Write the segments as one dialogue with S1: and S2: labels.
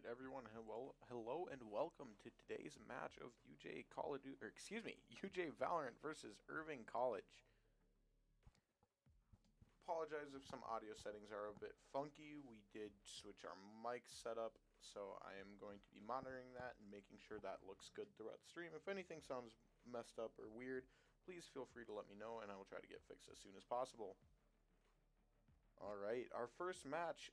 S1: Alright everyone, hello and welcome to today's match of UJ UJ Valorant versus Irvine College. Apologize if some audio settings are a bit funky. We did switch our mic setup, so I am going to be monitoring that and making sure that looks good throughout the stream. If anything sounds messed up or weird, please feel free to let me know and I will try to get fixed as soon as possible. Alright, our first match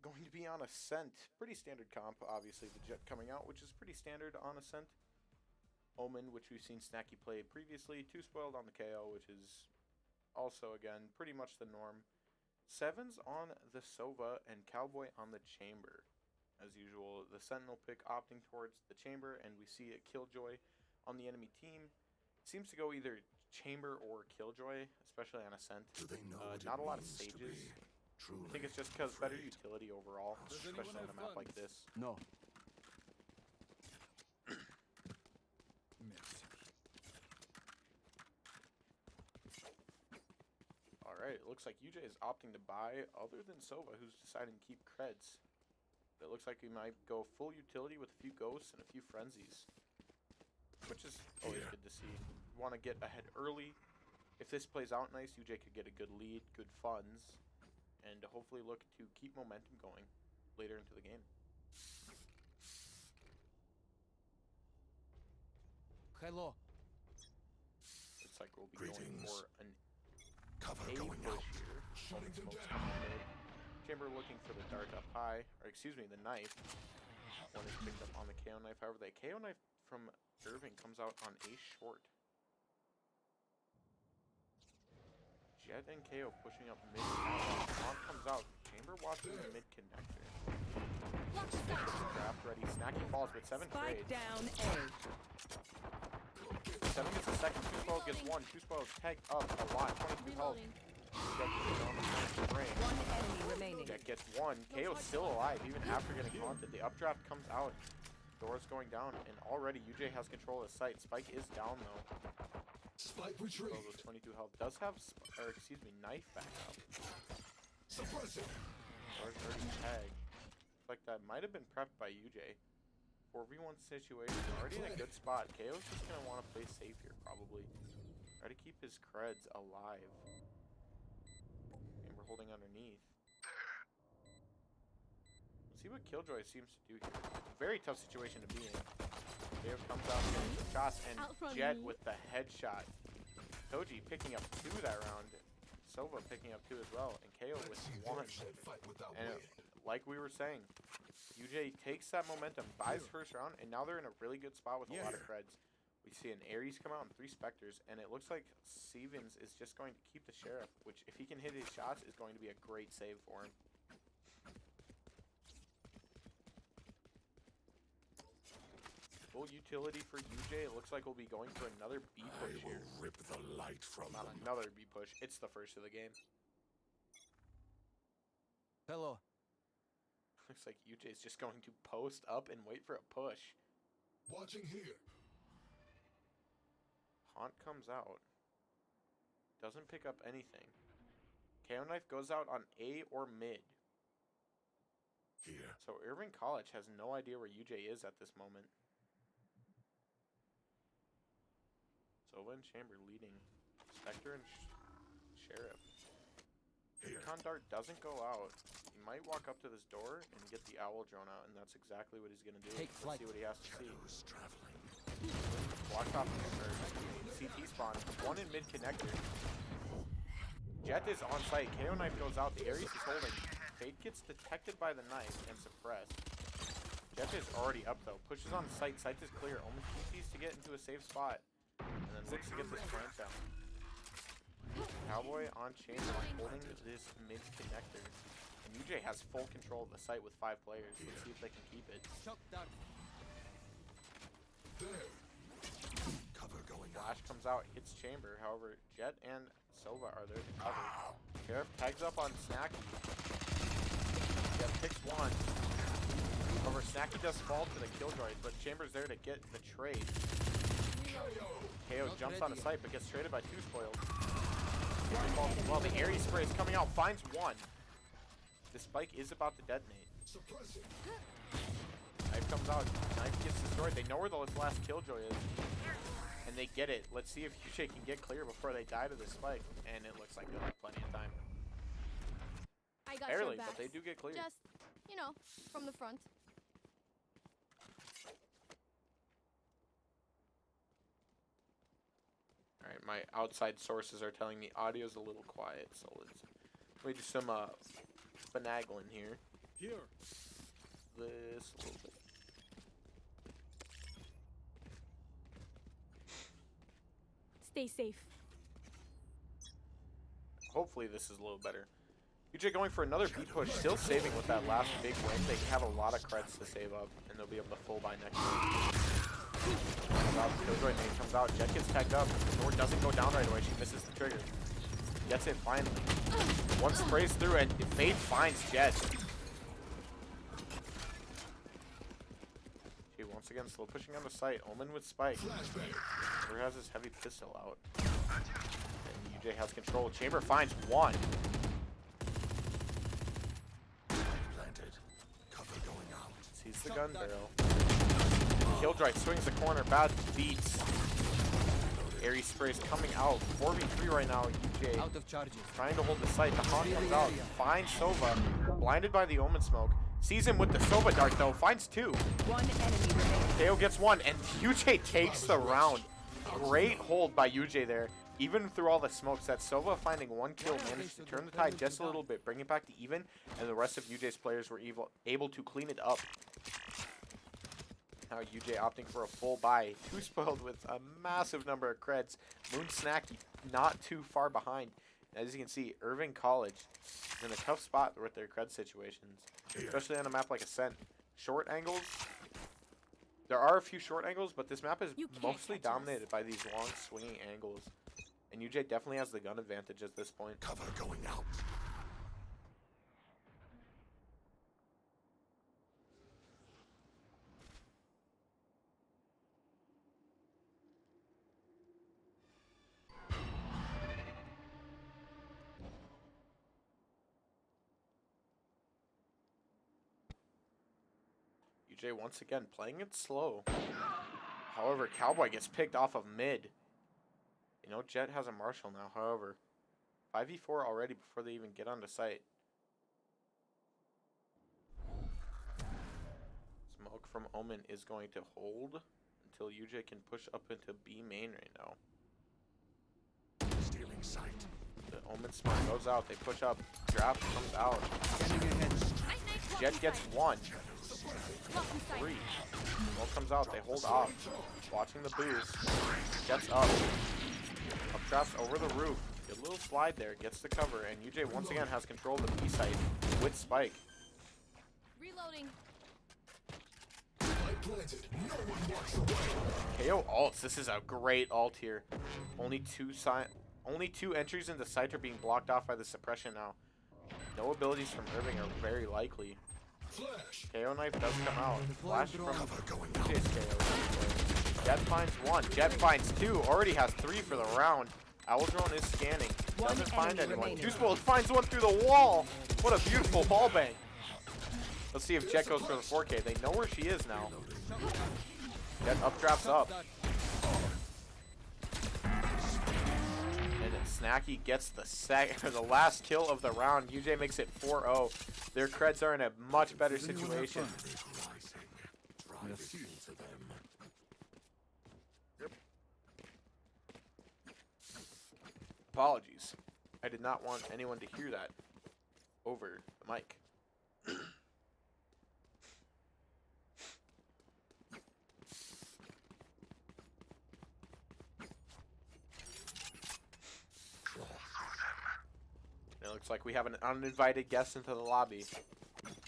S1: going to be on Ascent. Pretty standard comp, obviously the Jet coming out, which is pretty standard on Ascent. Omen, which we've seen Snacky play previously. 2 spoiled on the KO, which is also, again, pretty much the norm. Sevens on the Sova and Cowboy on the Chamber. As usual, the Sentinel pick opting towards the Chamber, and we see a Killjoy on the enemy team. Seems to go either Chamber or Killjoy, especially on Ascent.
S2: Do they know
S1: not a lot of Sages. I think it's just because better utility overall, especially on a map like this.
S2: No.
S1: Alright, it looks like UJ is opting to buy, other than Sova, who's deciding to keep creds. It looks like he might go full utility with a few ghosts and a few frenzies, which is always good to see. You want to get ahead early. If this plays out nice, UJ could get a good lead, good funds, and hopefully look to keep momentum going later into the game.
S3: Hello.
S1: Looks like we'll be going for an
S2: cover
S1: A
S2: going out.
S1: push here.
S2: Shutting them down.
S1: Chamber looking for the dart up high, or excuse me, the knife. One is picked up on the KO knife. However, the KO knife from Irving comes out on A short. Jet and KO pushing up mid. Mom comes out. Chamber watching the mid connector. Draft ready. Snacky falls with 7
S4: Spike
S1: trade.
S4: down A.
S1: 7 gets a second. 2 spoils gets 1. 2 spoils tagged up a lot. 22 health.
S4: One enemy remaining.
S1: Jet gets 1. KO's still alive even after getting haunted. The updraft comes out. Door's going down, and already UJ has control of the site. Spike is down though.
S2: Spike retreat.
S1: With 22 health does have, knife back up.
S2: Suppressing.
S1: Door's already tagged. Looks like that might have been prepped by UJ. 4v1 situation, already in a good spot. KO's just gonna want to play safe here probably. Try to keep his creds alive. And we're holding underneath. Let's see what Killjoy seems to do here. Very tough situation to be in. KO comes out getting some shots, and Jet with the headshot. Toji picking up 2 that round. Sova picking up 2 as well, and KO with 1. And like we were saying, UJ takes that momentum, buys first round, and now they're in a really good spot with a lot of creds. We see an Ares come out and 3 Spectres, and it looks like Stevens is just going to keep the Sheriff, which if he can hit his shots is going to be a great save for him. Full utility for UJ. It looks like we'll be going for another B push here.
S2: I will rip the light from
S1: Not
S2: them.
S1: another B push. It's the first of the game.
S3: Hello.
S1: Looks like UJ is just going to post up and wait for a push.
S2: Watching here.
S1: Haunt comes out. Doesn't pick up anything. KO knife goes out on A or mid.
S2: Here.
S1: So Irvine College has no idea where UJ is at this moment. Sova and Chamber leading. Spectre and Sheriff.
S2: Here.
S1: Recon dart doesn't go out. He might walk up to this door and get the owl drone out, and that's exactly what he's going to do.
S3: Take
S1: Let's
S3: flight.
S1: see what he has to see.
S2: Shadows traveling.
S1: Blocked off CT spawn. 1 in mid connector. Jet is on site. KO knife goes out. The Ares is holding. Fade gets detected by the knife and suppressed. Jet is already up though. Pushes on site. Site is clear. Almost PCs to get into a safe spot. And then looks to get this plant down. Cowboy on Chamber holding this mid connector. And UJ has full control of the site with 5 players. Let's see if they can keep it.
S3: Shock dart.
S2: There. Cover going out.
S1: Flash comes out, hits Chamber. However, Jet and Sova are there to cover. Sheriff tags up on Snacky. Jet picks 1. However, Snacky does fall to the Killjoys, but Chamber's there to get the trade. KO jumps on the site, but gets traded by 2 spoils. Well, the Ares spray is coming out, finds 1. The spike is about to detonate.
S2: Suppressing.
S1: Knife comes out. Knife gets destroyed. They know where the last killjoy is. And they get it. Let's see if UJ can get clear before they die to this spike. And it looks like they'll have plenty of time.
S4: I got
S1: Barely,
S4: your
S1: but they do get clear.
S4: Just, you know, from the front.
S1: Alright, my outside sources are telling me audio's a little quiet, so let me do some finagling here.
S3: Here.
S1: This a little bit.
S4: Stay safe.
S1: Hopefully this is a little better. UJ going for another B push, still saving with that last big win. They have a lot of creds to save up, and they'll be able to full buy next week. Comes out, Killjoy nade comes out, Jet gets tagged up. Door doesn't go down right away, she misses the trigger. Gets it finally. One sprays through, and Fade finds Jet. She once again slow pushing on the site. Omen with Spike. Chamber has his heavy pistol out. And UJ has control. Chamber finds one.
S2: Planted. Cover going out.
S1: Sees the gun barrel. Killjoy swings the corner. Bad beats. Airy sprays coming out. 4v3 right now. UJ
S3: Out of charges.
S1: trying to hold the site. The Haunt comes out. Finds Sova. Blinded by the Omen smoke. Sees him with the Sova dart though. Finds two.
S5: One enemy remaining.
S1: KO gets one. And UJ takes the round. Great hold by UJ there. Even through all the smokes, that Sova finding one kill managed to turn the tide just a little bit, bring it back to even, and the rest of UJ's players were able to clean it up. Now UJ opting for a full buy. Too spoiled with a massive number of creds. Moon Snacky not too far behind. As you can see, Irvine College is in a tough spot with their cred situations, especially on a map like Ascent. Short angles. There are a few short angles, but this map is mostly dominated by these long swinging angles. And UJ definitely has the gun advantage at this point.
S2: Cover going out.
S1: UJ once again playing it slow. However, Cowboy gets picked off of mid. You know, Jet has a Marshall now, however. 5v4 already before they even get onto site. Smoke from Omen is going to hold until UJ can push up into B main right now.
S2: Stealing sight.
S1: The Omen smoke goes out, they push up, draft comes out.
S3: Scanning ahead.
S1: Jet gets one. Three. Smoke comes out, they hold off. Watching the boost. Jet's up. Up traps over the roof. Good little slide there. Gets the cover. And UJ once again has control of the B site with Spike.
S4: Reloading.
S2: Light planted. No one walks away.
S1: KO ults. This is a great ult here. Only two entries into site are being blocked off by the suppression now. No abilities from Irving are very likely.
S2: Flash.
S1: KO knife does come out. Flash from
S2: Cover going out.
S1: UJ's KO. Jet finds one. Jet finds two. Already has three for the round. Owl Drone is scanning. Doesn't find anyone. Two spoiled. Finds one through the wall. What a beautiful ball bang. Let's see if Jet goes for the 4K. They know where she is now. Jet updrafts up. And Snacky gets the last kill of the round. UJ makes it 4-0. Their creds are in a much better situation.
S2: Driving into them.
S1: Apologies. I did not want anyone to hear that over the mic. It looks like we have an uninvited guest into the lobby,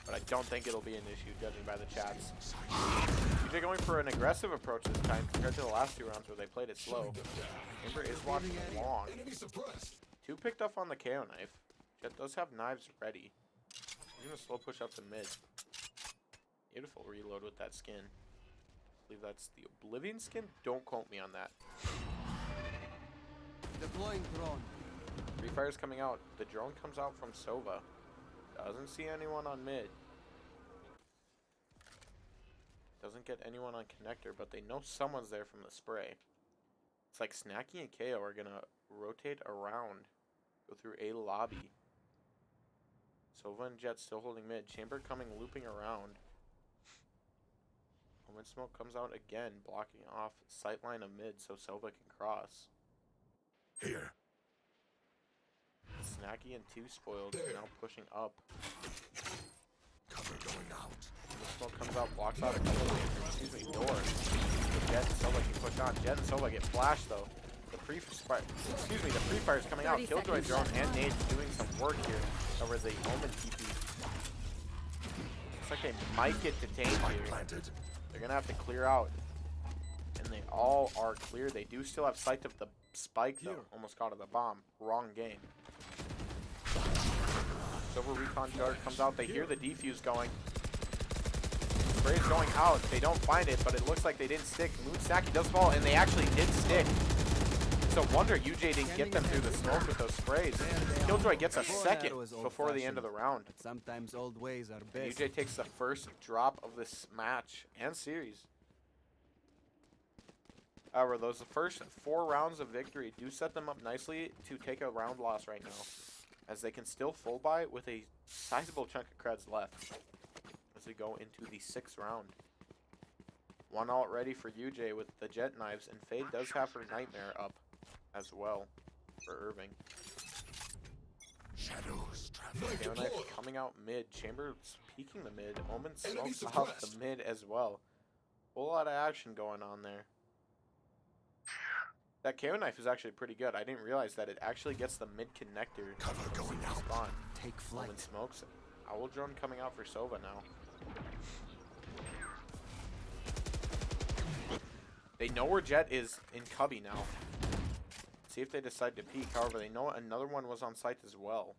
S1: but I don't think it'll be an issue judging by the chats. UJ going for an aggressive approach this time compared to the last two rounds where they played it slow. Amber is walking long.
S2: Enemy suppressed.
S1: Two picked up on the KO knife. Jet does have knives ready. He's gonna slow push up to mid. Beautiful reload with that skin. I believe that's the Oblivion skin. Don't quote me on that.
S3: Deploying drone.
S1: Free Fire's coming out. The drone comes out from Sova. Doesn't see anyone on mid. Doesn't get anyone on connector, but they know someone's there from the spray. It's like Snacky and KO are gonna rotate around, go through a lobby. Sova and Jet still holding mid. Chamber coming, looping around. Omen Smoke comes out again, blocking off sightline of mid so Sova can cross.
S2: Here.
S1: Snacky and 2 spoiled, now pushing up.
S2: Cover going out.
S1: Omen Smoke comes out, blocks out a couple of excuse me, door. Jet and Sova can push on. Jet and Sova get flashed though. The pre-fire is coming out.
S5: 30
S1: Killjoy
S5: seconds
S1: drone
S5: left.
S1: and Nade doing some work here over the Omen TP. Looks like they might get detained
S2: Spike
S1: here.
S2: planted.
S1: They're gonna have to clear out. And they all are clear. They do still have sight of the spike though. Almost caught of the bomb. Wrong game. Silver Recon Guard comes out. They hear the defuse going. Spray's going out. They don't find it, but it looks like they didn't stick. Moon Snacky does fall, and they actually did stick. It's a wonder UJ didn't get them through the smoke with those sprays. Killjoy gets a second before the end of the round.
S3: But sometimes old ways are
S1: And
S3: best.
S1: UJ takes the first drop of this match and series. However, those first 4 rounds of victory do set them up nicely to take a round loss right now, as they can still full buy with a sizable chunk of creds left as we go into the 6th round. One ult ready for UJ with the jet knives, and Fade does have her Nightmare up as well for Irving.
S2: Shadows travel.
S1: KO knife coming out mid. Chamber's peeking the mid. Omen smokes out the mid as well. Whole lot of action going on there. That KO knife is actually pretty good. I didn't realize that it actually gets the mid connector
S2: Cover going out.
S1: spawn.
S3: Take flight.
S1: Omen smokes. Owl drone coming out for Sova now. They know where Jet is in Cubby now. See if they decide to peek. However, they know another one was on site as well.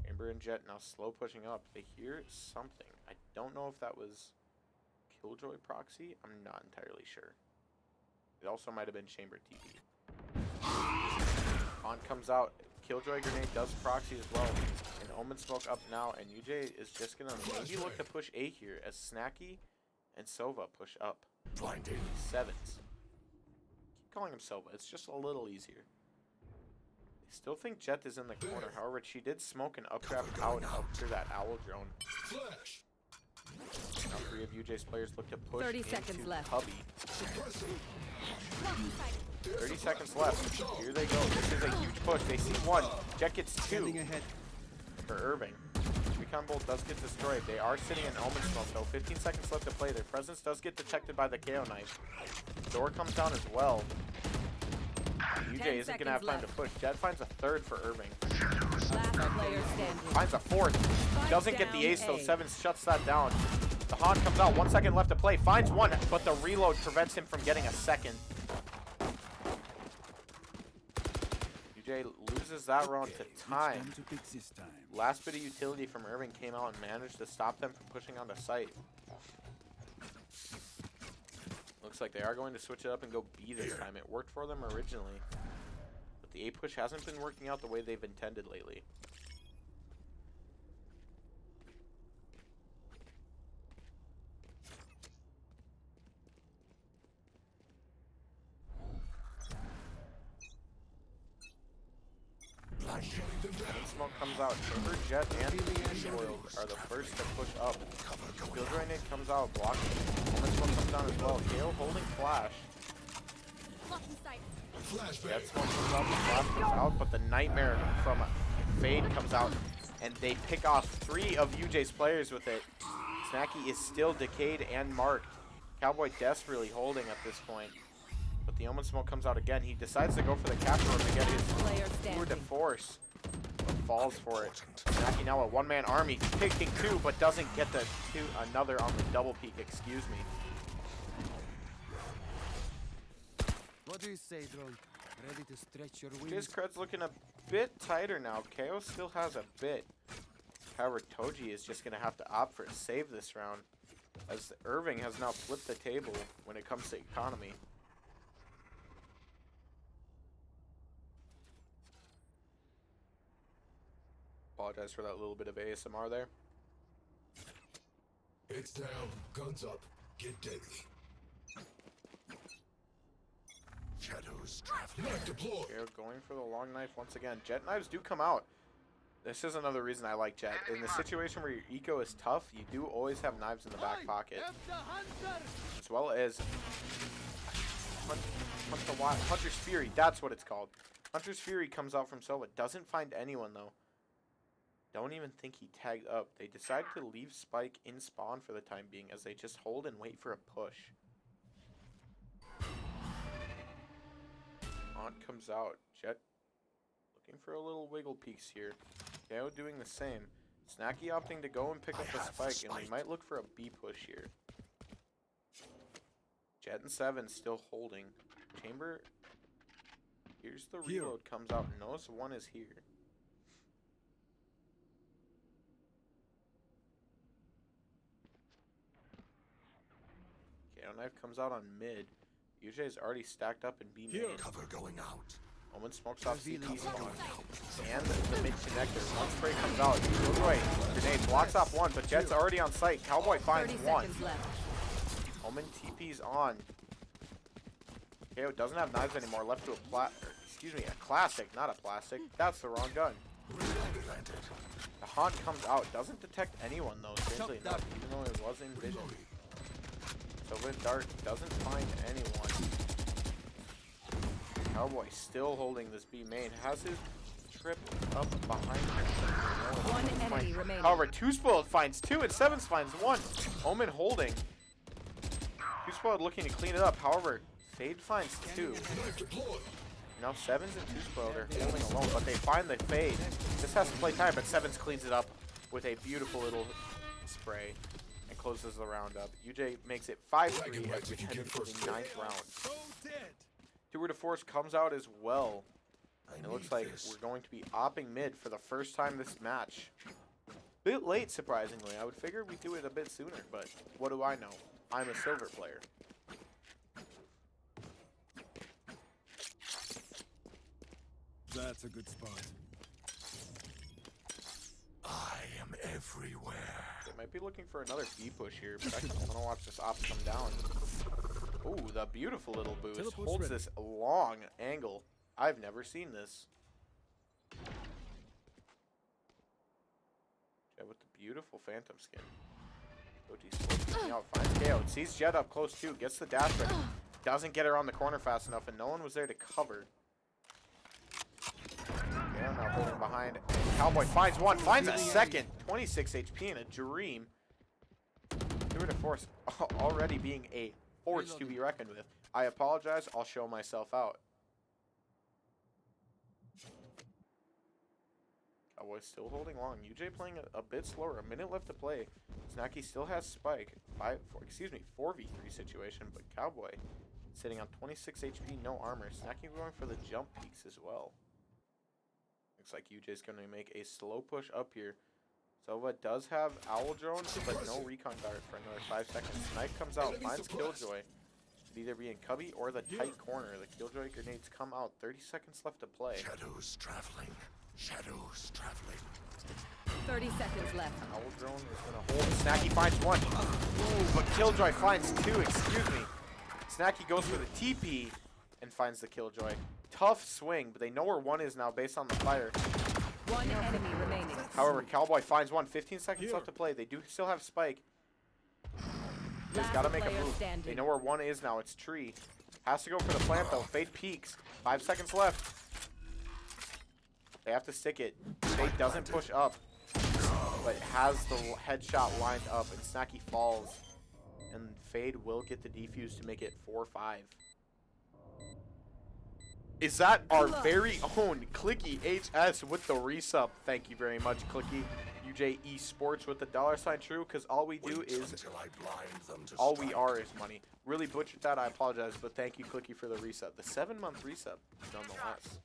S1: Chamber and Jet now slow pushing up. They hear something. I don't know if that was Killjoy proxy. I'm not entirely sure. It also might have been Chamber TP. On comes out. Killjoy grenade does proxy as well. And Omen smoke up now. And UJ is just going to maybe look to push A here as Snacky and Sova push up.
S2: Blinding.
S1: 7s. Keep calling him Sova. It's just a little easier. I still think Jet is in the corner. However, she did smoke an updraft out after that owl drone.
S2: Flash.
S1: Now 3 of UJ's players look to push
S5: 30
S1: into
S5: seconds left.
S1: Cubby.
S2: Suppressing.
S1: 30 seconds left. Here they go. This is a huge push. They see 1. Jet gets 2
S3: Standing ahead.
S1: for Irving. Recon Bolt does get destroyed. They are sitting in Omen smoke though. 15 seconds left to play. Their presence does get detected by the KO knife. Door comes down as well. UJ
S5: 10
S1: isn't going to have
S5: seconds
S1: time to push. Jet finds a 3rd for Irving.
S5: Last player standing.
S1: Finds a 4th. Doesn't get the
S5: down
S1: ace though.
S5: A.
S1: 7 shuts that down. The Han comes out. 1 second left to play. Finds 1, but the reload prevents him from getting a 2nd. UJ loses that round to time.
S3: To pick this time.
S1: Last bit of utility from Irving came out and managed to stop them from pushing onto site. Looks like they are going to switch it up and go B this time. It worked for them originally, but the A push hasn't been working out the way they've intended lately. Smoke comes out. Chamber, Jet, and Spoiled are the first to push up. Killjoy Nade comes out, blocking. Omen Smoke comes down as well. KO holding flash.
S4: Blocking sight.
S1: Jet Smoke comes out, the flash comes out, but the Nightmare from Fade comes out, and they pick off 3 of UJ's players with it. Snacky is still decayed and marked. Cowboy desperately holding at this point. But the Omen Smoke comes out again. He decides to go for the capture room to get his
S5: Player
S1: tour de
S5: standing.
S1: force. But falls for it. Snacky now a 1-man army. Picking 2, but doesn't get the 2. Another on the double peek, excuse me.
S3: What do you say, drone? Ready to stretch your
S1: His
S3: wings?
S1: cred's looking a bit tighter now. KO still has a bit. However, Toji is just going to have to opt for a save this round, as Irving has now flipped the table when it comes to economy. Apologize for that little bit of ASMR there.
S2: It's down. Guns up. Get deadly. Shadows traveling. Knife deployed.
S1: They're going for the long knife once again. Jet knives do come out. This is another reason I like Jet. In the situation where your eco is tough, you do always have knives in the back pocket. As well as Hunter's Fury. That's what it's called. Hunter's Fury comes out from Sova. Doesn't find anyone, though. Don't even think he tagged up. They decide to leave Spike in spawn for the time being as they just hold and wait for a push. Aunt comes out. Jet looking for a little wiggle peeks here. KO doing the same. Snacky opting to go and pick up the spike, and we might look for a B push here. Jet and 7 still holding. Chamber, here's the reload, comes out. Knows one is here. KO knife comes out on mid. UJ's already stacked up in B main.
S2: Cover going out.
S1: Omen smokes off CT spawn. And the mid connector. One spray comes out. Killjoy grenade blocks off one, but Jet's already on site. Cowboy finds one. Omen TP's on. KO doesn't have knives anymore. Left to a classic, not a plastic. That's the wrong gun. The Haunt comes out. Doesn't detect anyone though, strangely enough, even though it was in vision. So with Dark, doesn't find anyone. Cowboy still holding this B main. Has his trip up behind him.
S5: One enemy remaining.
S1: However, 2 spoiled finds 2 and 7 finds 1. Omen holding. 2 spoiled looking to clean it up. However, Fade finds 2. Now 7's and 2 spoiled are holding alone, but they find the Fade. This has to play time, but 7's cleans it up with a beautiful little spray and closes the round up. UJ makes it 5-3 as we head into the 9th round. Tour de Force comes out as well. And it looks like we're going to be opping mid for the first time this match. Bit late, surprisingly. I would figure we'd do it a bit sooner, but what do I know? I'm a silver player.
S3: That's a good spot.
S2: I am everywhere.
S1: They might be looking for another B push here, but I want to watch this op come down. Ooh, the beautiful little boost.
S3: Teleport's
S1: Holds
S3: ready.
S1: this long angle. I've never seen this. Jet with the beautiful Phantom skin. OG out, finds KO. Sees Jet up close too. Gets the dash ready. Doesn't get around the corner fast enough, and no one was there to cover. Yeah, now holding behind. Cowboy finds one, finds a second. 26 HP in a dream. Tour de Force already being a force to be reckoned with. I apologize. I'll show myself out. Cowboy's still holding long. UJ playing a bit slower. A minute left to play. Snacky still has Spike. 4v3 situation, but Cowboy sitting on 26 HP, no armor. Snacky going for the jump peaks as well. Looks like UJ's going to make a slow push up here. Sova does have Owl Drone, but no recon dart for another 5 seconds. Knife comes out, finds Killjoy. Should either be in cubby or the tight corner. The Killjoy grenades come out. 30 seconds left to play.
S2: Shadows traveling. Shadows traveling.
S5: 30 seconds left.
S1: Owl Drone is going to hold. Snacky finds one. Ooh, but Killjoy finds 2, excuse me. Snacky goes for the TP and finds the Killjoy. Tough swing, but they know where one is now based on the fire.
S5: One enemy remaining.
S1: However, Cowboy finds one. 15 seconds left to play. They do still have Spike. He's got to make a move. They know where one is now. It's Tree. Has to go for the plant, though. Fade peaks. 5 seconds left. They have to stick it. Fade doesn't push up, but has the headshot lined up, and Snacky falls. And Fade will get the defuse to make it 4-5. Is that our very own Clicky HS with the resub? Thank you very much, Clicky. UJ Esports with the $sign true, because all we do is, all we are is money. Really butchered that, I apologize, but thank you, Clicky, for the resub. The 7-month resub, nonetheless.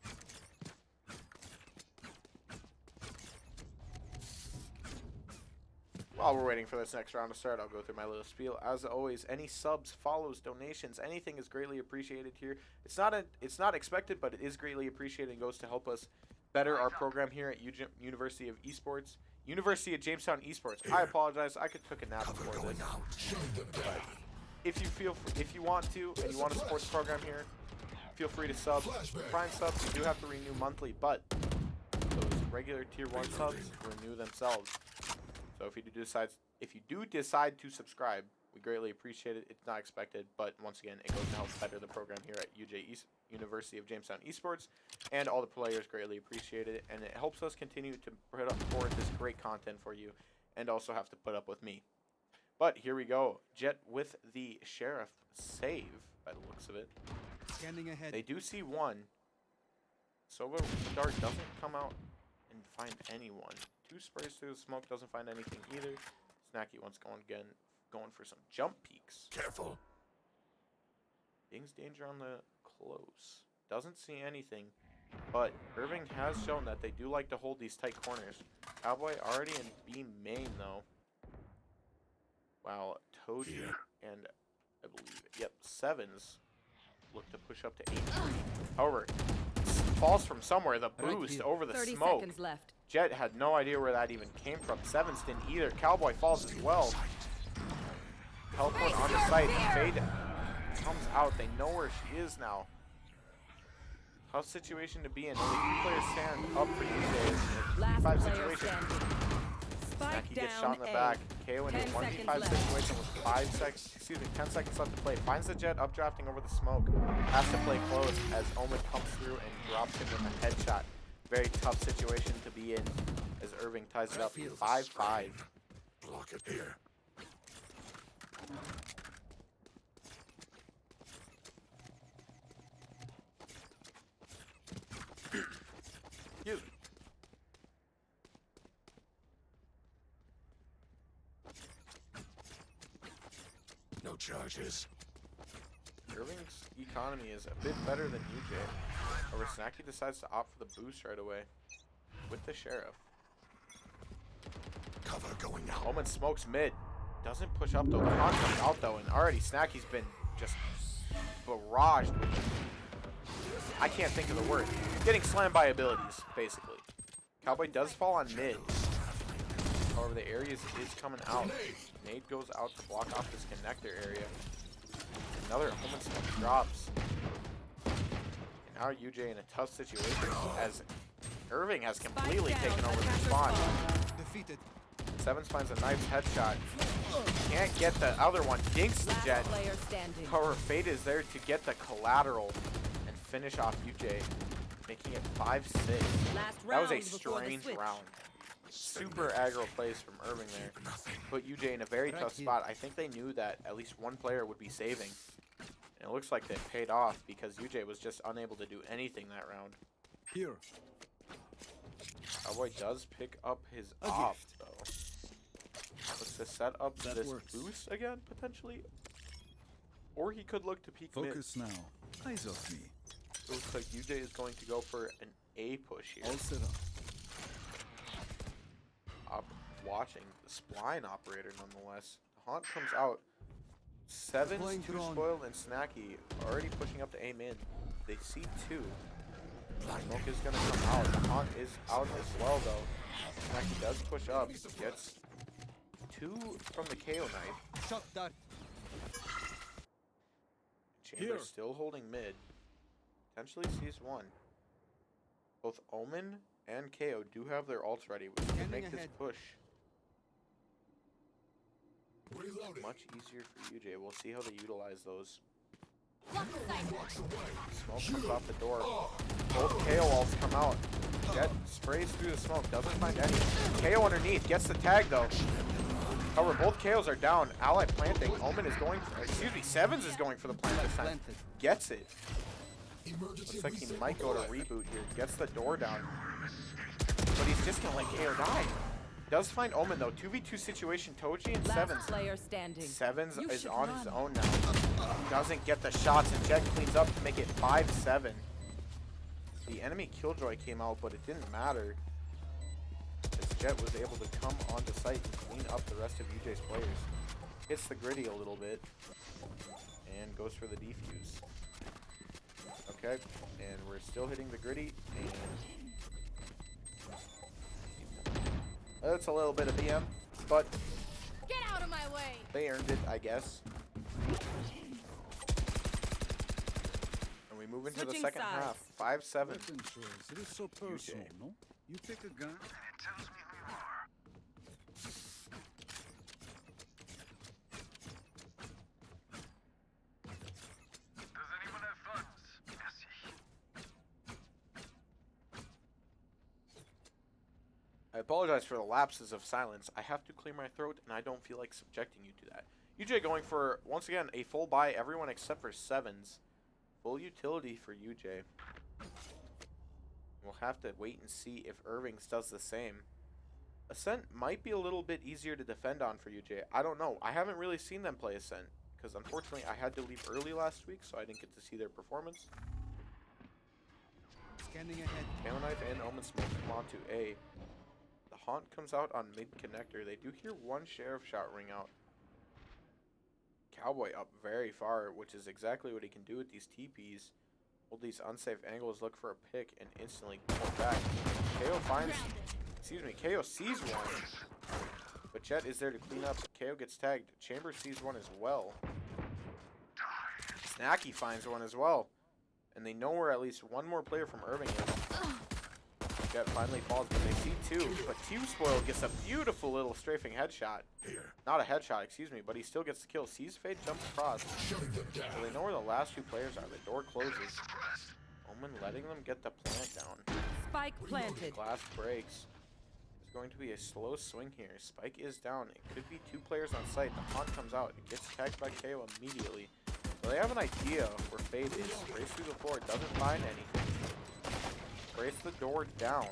S1: While we're waiting for this next round to start, I'll go through my little spiel. As always, any subs, follows, donations, anything is greatly appreciated here. It's not expected, but it is greatly appreciated and goes to help us better our program here at University of Esports. University of Jamestown Esports. I apologize. I took a nap
S2: Cover
S1: before
S2: going
S1: this.
S2: out. Show them daddy.
S1: If you want to and you want to support the program here, feel free to sub. Prime subs you do have to renew monthly, but those regular tier 1 subs renew themselves. So if you do decide to subscribe, we greatly appreciate it. It's not expected, but once again, it goes to help better the program here at University of Jamestown Esports, and all the players greatly appreciate it, and it helps us continue to put forward this great content for you, and also have to put up with me. But here we go. Jet with the Sheriff save, by the looks of it.
S3: Scanning ahead.
S1: They do see one. Sova Dart doesn't come out and find anyone. 2 sprays through the smoke, doesn't find anything either. Snacky once going for some jump peeks.
S2: Careful.
S1: Bing's danger on the close. Doesn't see anything, but Irving has shown that they do like to hold these tight corners. Cowboy already in B main though. Wow, Toji and I believe, yep, Sevens look to push up to 8-3. However, falls from somewhere. The boost over the
S5: 30
S1: smoke.
S5: seconds left.
S1: Jet had no idea where that even came from. Sevens didn't either. Cowboy falls as well. Teleport on the site. Fade comes out. They know where she is now. Tough situation to be in. Only 2 players stand up for UJ.
S5: Last
S1: 5
S5: player
S1: situation.
S5: standing. Spike
S1: Snacky gets
S5: down
S1: shot in the
S5: A.
S1: back. KO in a
S5: 10 seconds
S1: 1v5
S5: left.
S1: situation with 10 seconds left to play. Finds the Jet updrafting over the smoke. Has to play close as Omen comes through and drops him with a headshot. Very tough situation to be in as Irving ties it up 5-5.
S2: Block it here.
S1: You.
S2: No charges.
S1: Irving's economy is a bit better than UJ. However, Snacky decides to opt for the boost right away with the Sheriff.
S2: Cover going out.
S1: Omen smokes mid. Doesn't push up though. The con comes out though, and already Snacky's been just barraged with it. I can't think of the word. Getting slammed by abilities, basically. Cowboy does fall on mid. However, the area is coming out. Nade goes out to block off this connector area. Another Omen smoke drops. And now UJ in a tough situation as Irving has completely taken over the spawn.
S3: Defeated.
S1: Sevens finds a nice headshot. Can't get the other one. Dinks the Jet.
S5: Last player standing.
S1: However, Fate is there to get the collateral and finish off UJ, making it 5-6.
S5: Last
S1: That was
S5: round
S1: a
S5: before the
S1: strange
S5: switch.
S1: round. Super aggro plays from Irving there. Put UJ in a very tough spot. I think they knew that at least one player would be saving. And it looks like that paid off because UJ was just unable to do anything that round.
S3: Here.
S1: Cowboy does pick up his op though. Looks to set up
S3: That
S1: this
S3: works.
S1: boost again, potentially. Or he could look to peek mid.
S3: Focus now. Eyes off me.
S1: It looks like UJ is going to go for an A push here.
S3: All set up.
S1: Watching the spline operator nonetheless. The Haunt comes out. Sevens,
S3: Deploying
S1: 2
S3: drone.
S1: spoiled, and Snacky already pushing up to A mid. They see 2. Smoke is gonna come out. The Haunt is out as well though. Snacky does push up. Gets 2 from the KO knife.
S3: Shot that.
S1: Chamber
S3: Here.
S1: still holding mid. Potentially sees 1. Both Omen and KO do have their ults ready, which can
S3: Scanning
S1: make this
S3: ahead.
S1: push
S2: Reloading.
S1: much easier for UJ. We'll see how they utilize those.
S4: Block the sight.
S1: Smoke comes off the door. Both KO ults come out. Jet sprays through the smoke, doesn't find any. KO underneath, gets the tag though. However, both KOs are down. Ally planting. Omen is going for, excuse me, Sevens is going for the plant this time.
S3: Planted.
S1: Gets it.
S2: Emergency
S1: Looks like he
S2: reset
S1: might go to
S2: deployed.
S1: reboot here. Gets the door down. But he's just gonna let KO die. Does find Omen though. 2v2 situation. Toji and Sevens.
S5: Last player standing.
S1: Sevens
S5: You
S1: is
S5: should
S1: on
S5: run.
S1: his own now. Doesn't get the shots, and Jet cleans up to make it 5-7. The enemy Killjoy came out, but it didn't matter, as Jet was able to come onto site and clean up the rest of UJ's players. Hits the gritty a little bit, and goes for the defuse. Okay, and we're still hitting the gritty, and That's a little bit of BM, but
S4: Get out of my way.
S1: they earned it, I guess. And we move into the
S5: Switching
S1: second
S5: sides.
S1: half. 5-7.
S3: Weapon choice. It is so personal, no? You pick a gun.
S2: It tells me who you are. Does anyone have funds? Merci.
S1: I apologize for the lapses of silence. I have to clear my throat, and I don't feel like subjecting you to that. UJ going for, once again, a full buy, everyone except for sevens. Full utility for UJ. We'll have to wait and see if Irving's does the same. Ascent might be a little bit easier to defend on for UJ. I don't know. I haven't really seen them play Ascent, because unfortunately I had to leave early last week, so I didn't get to see their performance.
S3: Scanning ahead.
S1: Tail Knife and Omen Smoke come on to A. The Haunt comes out on mid connector. They do hear one Sheriff shot ring out. Cowboy up very far, which is exactly what he can do with these TPs. Hold these unsafe angles, look for a pick, and instantly pull back. KO finds, KO sees one, but Jet is there to clean up. KO gets tagged. Chamber sees one as well. Snacky finds one as well, and they know where at least one more player from Irving is. Jet finally falls, but they see two. But T-Spoiled gets a beautiful little strafing headshot.
S2: Here.
S1: Not a headshot, excuse me, but he still gets the kill. Sees Fade, jumps across.
S2: Shutting them down.
S1: So they know where the last two players are. The door closes. Omen letting them get the plant down.
S5: Spike planted.
S1: Glass breaks. There's going to be a slow swing here. Spike is down. It could be two players on site. The Haunt comes out. It gets tagged by KO immediately. So they have an idea where Fade is. Race through the floor. Doesn't find anything. Brace the door down.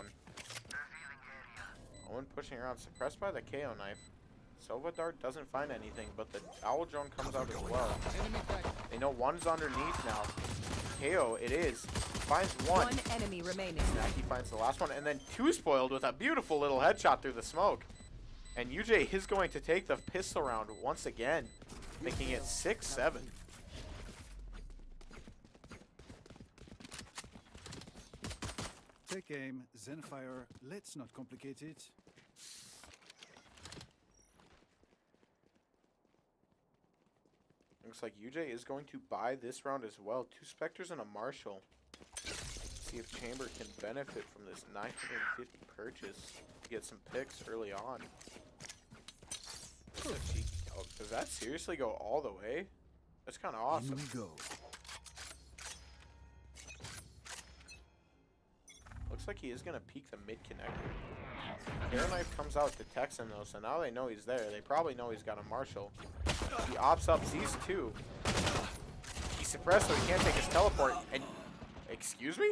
S1: Owen pushing around, suppressed by the KO knife. Sova Dart doesn't find anything, but the Owl Drone comes out as well.
S3: Enemy back.
S1: They know one's underneath now. KO, it is. Finds one.
S5: One enemy remaining.
S1: Snacky finds the last one, and then two spoiled with a beautiful little headshot through the smoke. And UJ is going to take the pistol round once again, making it 6-7.
S3: Take aim, Zenfire. Let's not complicate it.
S1: Looks like UJ is going to buy this round as well. Two Spectres and a Marshal. See if Chamber can benefit from this 950 purchase to get some picks early on. Oh, does that seriously go all the way? That's kind of awesome.
S3: Here we go.
S1: Looks like he is going to peek the mid connector. Air Knife comes out, detects him though, so now they know he's there. They probably know he's got a Marshal. He opts up, sees two. He's suppressed so he can't take his teleport. And, excuse me?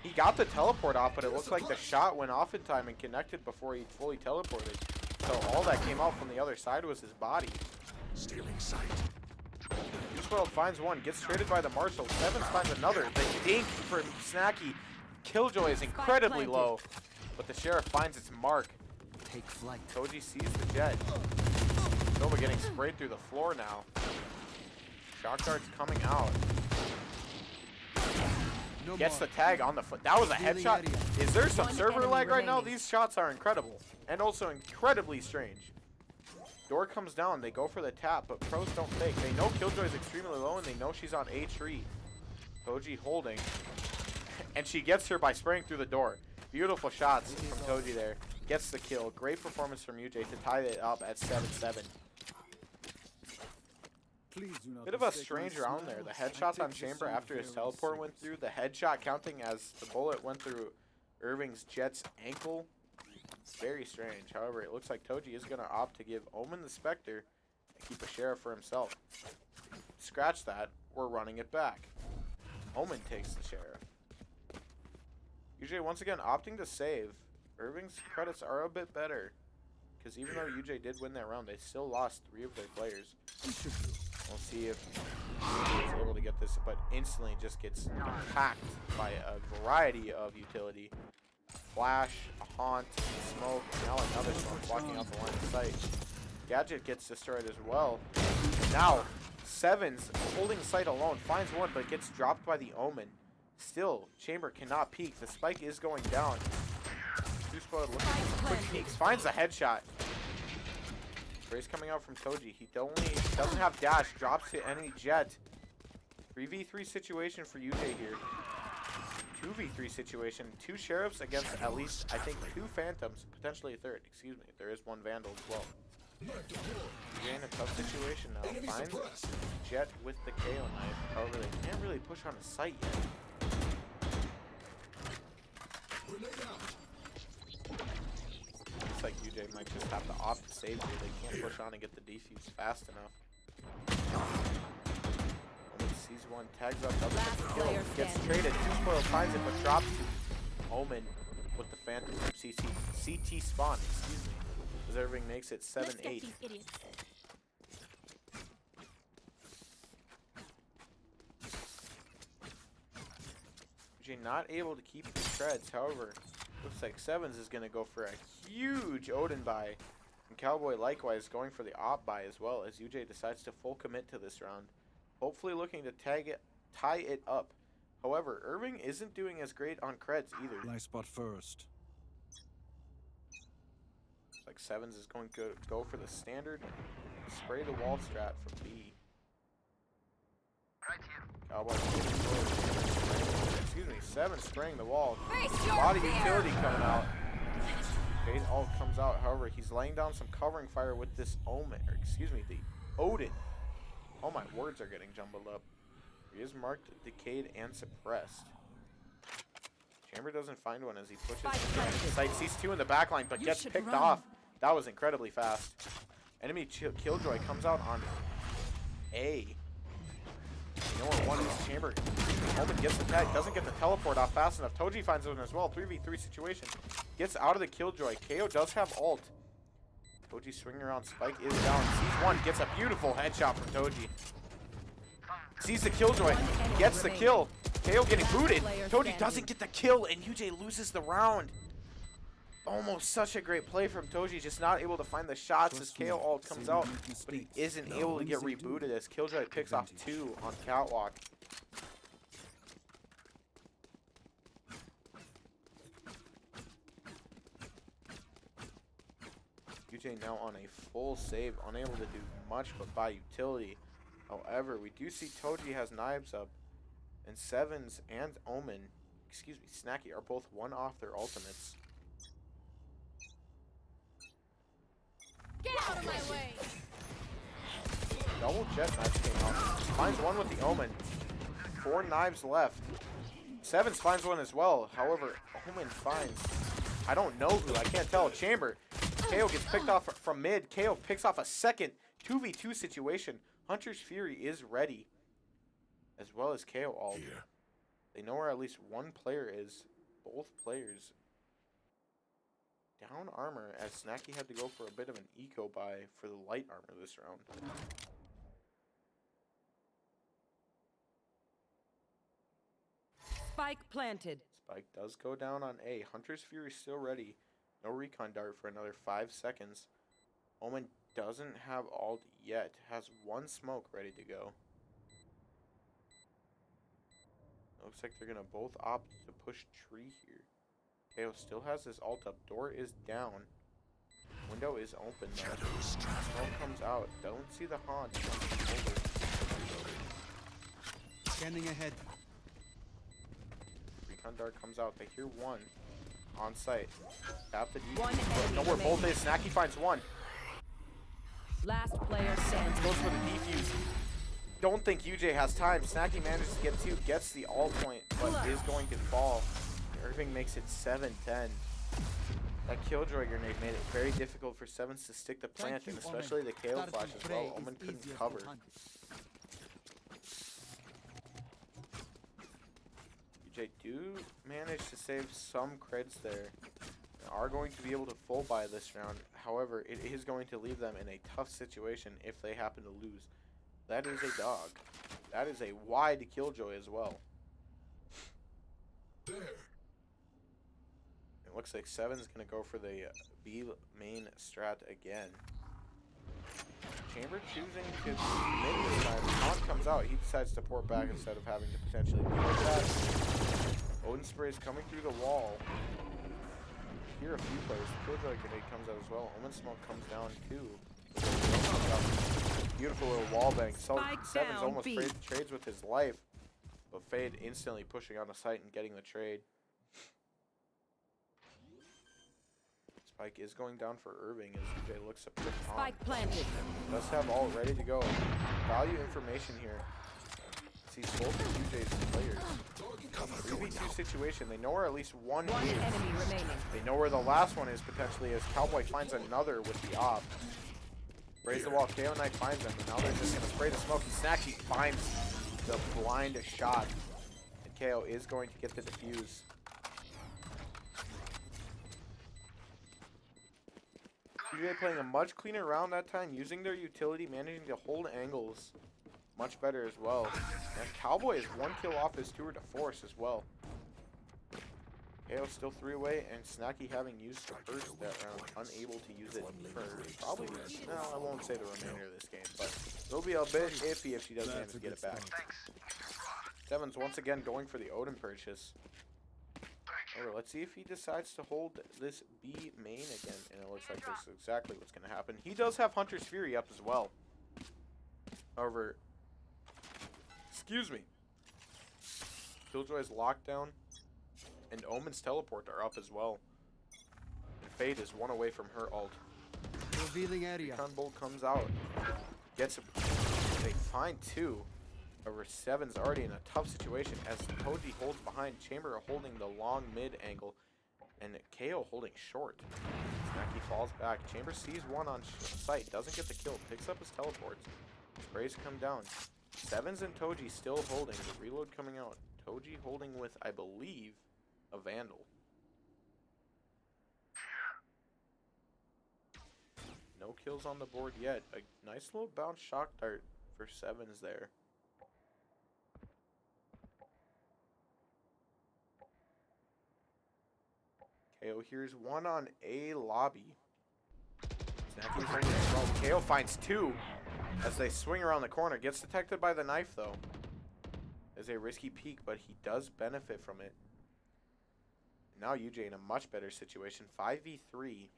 S1: He got the teleport off, but it looked like the shot went off in time and connected before he fully teleported. So all that came out from the other side was his body.
S2: Stealing sight.
S1: Uswell finds one, gets traded by the Marshal. Sevens finds another. The dink from Snacky. Killjoy is incredibly low, but the Sheriff finds its mark.
S3: Take flight.
S1: Koji sees the Jet. Nova getting sprayed through the floor now. Shock Dart's coming out.
S3: No
S1: Gets the
S3: more.
S1: tag on the foot. That was a
S3: Healing
S1: headshot.
S3: area.
S1: Is there some
S5: One
S1: server
S5: enemy
S1: lag right now?
S5: remaining.
S1: These shots are incredible. And also incredibly strange. Door comes down. They go for the tap, but pros don't fake. They know Killjoy is extremely low, and they know she's on a tree. Koji holding. And she gets her by spraying through the door. Beautiful shots from Koji there. Gets the kill. Great performance from UJ to tie it up at 7-7.
S3: Please do not
S1: Bit of a
S3: mistake
S1: strange
S3: my
S1: round
S3: smile.
S1: there. The
S3: I
S1: headshot
S3: take
S1: on
S3: this
S1: Chamber
S3: song
S1: after his
S3: very
S1: teleport went
S3: serious.
S1: through. The headshot counting as the bullet went through Irving's Jet's ankle. Very strange. However, it looks like Toji is going to opt to give Omen the Spectre and keep a Sheriff for himself. Scratch that. We're running it back. Omen takes the Sheriff. UJ once again opting to save. Irving's credits are a bit better. Because even though UJ did win that round, they still lost 3 of their players. We'll see if UJ is able to get this, but instantly just gets attacked by a variety of utility. Flash, a Haunt, Smoke, now another Smoke blocking out the line of sight. Gadget gets destroyed as well. Now, Sevens holding sight alone, finds one, but gets dropped by the Omen. Still, Chamber cannot peek. The spike is going down. Too spoiled. Looking for quick peeks. Finds a headshot. Spray's coming out from Toji. He doesn't have dash. Drops to enemy Jet. 3v3 situation for UJ here. 2v3 situation. 2 sheriffs against at least, I think, 2 phantoms. Potentially a third. Excuse me. There is 1 vandal as well. UJ in a tough situation now. Finds Jet with the KO knife. However, they can't really push on a site yet. Looks like UJ might just have to opt to save here. They can't push on and get the defuse fast enough. Sees one, tags up, doesn't get the kill, gets traded, 2 spoiled, finds it, but drops to Omen with the Phantom from CT spawn, excuse me. As Irving makes it 7-8. UJ not able to keep the treads, however, looks like Sevens is going to go for a huge Odin buy. And Cowboy likewise going for the op buy as well, as UJ decides to full commit to this round. Hopefully looking to tie it up. However, Irving isn't doing as great on creds either.
S3: Nice spot first.
S1: Looks like Sevens is going to go for the standard spray the wall strat from B.
S2: Right here.
S1: Cowboy. Excuse me, Sevens spraying the wall.
S4: Face
S1: A
S4: your
S1: lot of
S4: fear.
S1: utility coming out. Fade ult comes out. However, he's laying down some covering fire with this Omen, or excuse me, the Odin. All my words are getting jumbled up. He is marked, decayed, and suppressed. Chamber doesn't find one as he pushes. Sight sees 2 in the backline, but gets picked off. That was incredibly fast. Enemy Killjoy comes out on A. You know where 1 is. Chamber. Omen gets the tag, doesn't get the teleport off fast enough. Toji finds one as well. 3v3 situation. Gets out of the Killjoy. KO does have ult. Toji swinging around, Spike is down, sees 1, gets a beautiful headshot from Toji. Sees the Killjoy, gets the kill. KO getting booted. Toji doesn't get the kill, and UJ loses the round. Almost such a great play from Toji, just not able to find the shots as KO ult comes out, but he isn't able to get rebooted as Killjoy picks off 2 on Catwalk. UJ now on a full save, unable to do much but buy utility. However, we do see Toji has knives up, and Sevens and Omen, excuse me, Snacky are both 1 off their ultimates.
S4: Get out of my way.
S1: Double jet knives came out. Finds 1 with the Omen. 4 knives left. Sevens finds 1 as well. However, Omen finds, I don't know who, I can't tell. Chamber. KO gets picked off from mid. KO picks off a second 2v2 situation. Hunter's Fury is ready, as well as KO ult. They know where at least 1 player is. Both players down armor, as Snacky had to go for a bit of an eco buy for the light armor this round.
S5: Spike planted.
S1: Spike does go down on A. Hunter's Fury still ready. No recon dart for another 5 seconds. Omen doesn't have ult yet. Has 1 smoke ready to go. Looks like they're going to both opt to push tree here. KO still has his ult up. Door is down. Window is open though. Smoke comes out. Don't see the haunt.
S3: Scanning ahead.
S1: Recon dart comes out. They hear 1 on site. Tap the defuse.
S5: 1 enemy
S1: Know where both
S5: remaining.
S1: is. Snacky finds 1.
S5: Last player standing.
S1: Goes for the defuse. Don't think UJ has time. Snacky manages to get 2. Gets the all point, but is going to fall. Irving makes it 7-10. That Killjoy grenade made it very difficult for Sevens to stick the plant, and especially the KO flash as well. Omen couldn't cover. UJ do manage to save some creds there. They are going to be able to full buy this round. However, it is going to leave them in a tough situation if they happen to lose. That is a dog. That is a wide Killjoy as well. It looks like Seven's going to go for the B main strat again. Chamber choosing to mid this time. Taunt comes out. He decides to port back instead of having to potentially deal with that. Odin spray is coming through the wall. hear a few players. Killjoy grenade comes out as well. Omen smoke comes down too. Beautiful little wall bang. Sevens
S5: down,
S1: almost
S5: B.
S1: trades with his life, but Fade instantly pushing on the site and getting the trade. Spike is going down for Irving as UJ looks to push on.
S5: Spike planted.
S1: Does have all ready to go. Value information here. Sees both of UJ's players. 3v2 situation. They know where at least one
S5: One
S1: is.
S5: enemy remaining.
S1: They know where the last one is potentially as Cowboy finds another with the op. Sprays the wall. KO Knight finds them. And now they're just going to spray the smoke. Snacky finds the blind shot. And KO is going to get the defuse. UJ playing a much cleaner round that time, using their utility, managing to hold angles much better as well. And Cowboy is 1 kill off his tour de force as well. KO still 3 away, and Snacky having used the first that round, unable to use it for probably, no, I won't say the remainder of this game, but it'll be a bit iffy if she doesn't manage to get it back. Sevens once again going for the Odin purchase. Alright, let's see if he decides to hold this B main again, and it looks like this is exactly what's going to happen. He does have Hunter's Fury up as well. However, excuse me, Killjoy's Lockdown and Omen's Teleport are up as well. And Fade is 1 away from her ult.
S3: Revealing area.
S1: Recon Bolt comes out. Gets a... They find 2. Over Seven's already in a tough situation as Koji holds behind. Chamber holding the long mid angle. And KO holding short. Snacky falls back. Chamber sees one on site. Doesn't get the kill. Picks up his teleports. Sprays come down. Sevens and Toji still holding. The reload coming out. Toji holding with, I believe, a Vandal. No kills on the board yet. A nice little bounce shock dart for Sevens there. KO here's one on A lobby. Snacky's holding as well. KO finds 2 as they swing around the corner. Gets detected by the knife though. Is a risky peek, but he does benefit from it. Now UJ in a much better situation. 5v3.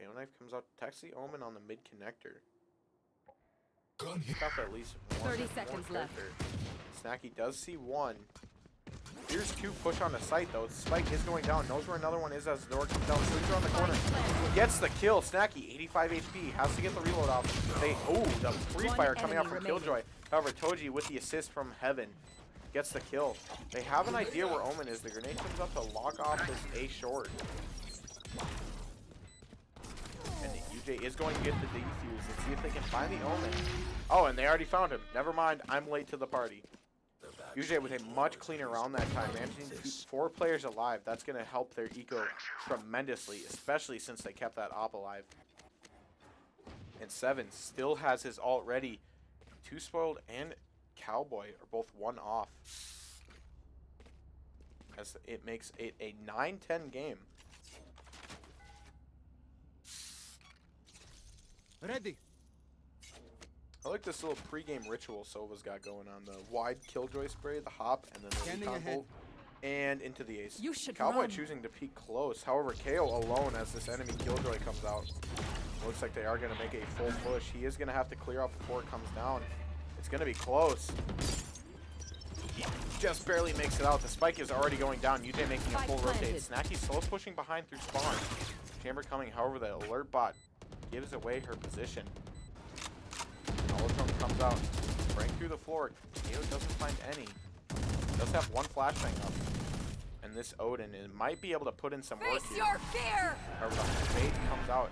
S1: KO knife comes out. Text the Omen on the mid connector. Got at least one.
S5: 30 seconds left.
S1: Snacky does see 1. Here's 2 push on the site though. Spike is going down. Knows where another one is as the door comes down. Swings around the corner. Gets the kill. Snacky, 85 HP. Has to get the reload off. The free fire coming out from Killjoy. However, Toji with the assist from Heaven gets the kill. They have an idea where Omen is. The grenade comes up to lock off this A short. And UJ is going to get the defuse. Let's see if they can find the Omen. Oh, and they already found him. Never mind. I'm late to the party. UJ with a much cleaner round that time, managing to keep 4 players alive. That's going to help their eco tremendously, especially since they kept that op alive. And Seven still has his ult ready. 2 Spoiled and Cowboy are both 1 off. As it makes it a 9-10 game.
S3: Ready.
S1: I like this little pregame ritual Sova's got going on. The wide Killjoy spray, the hop, and then the recon bolt, and into the ace.
S5: You should
S1: Cowboy
S5: run.
S1: choosing to peek close. However, KO alone as this enemy Killjoy comes out. Looks like they are going to make a full push. He is going to have to clear out before it comes down. It's going to be close. He just barely makes it out. The spike is already going down. UJ making a full rotate. Snacky slow pushing behind through spawn. Chamber coming. However, the alert bot gives away her position. Holotron comes out, spraying through the floor. KO doesn't find any. Does have 1 flashbang up. And this Odin might be able to put in some work
S5: Face
S1: here.
S5: your fear!
S1: However, the fade comes out.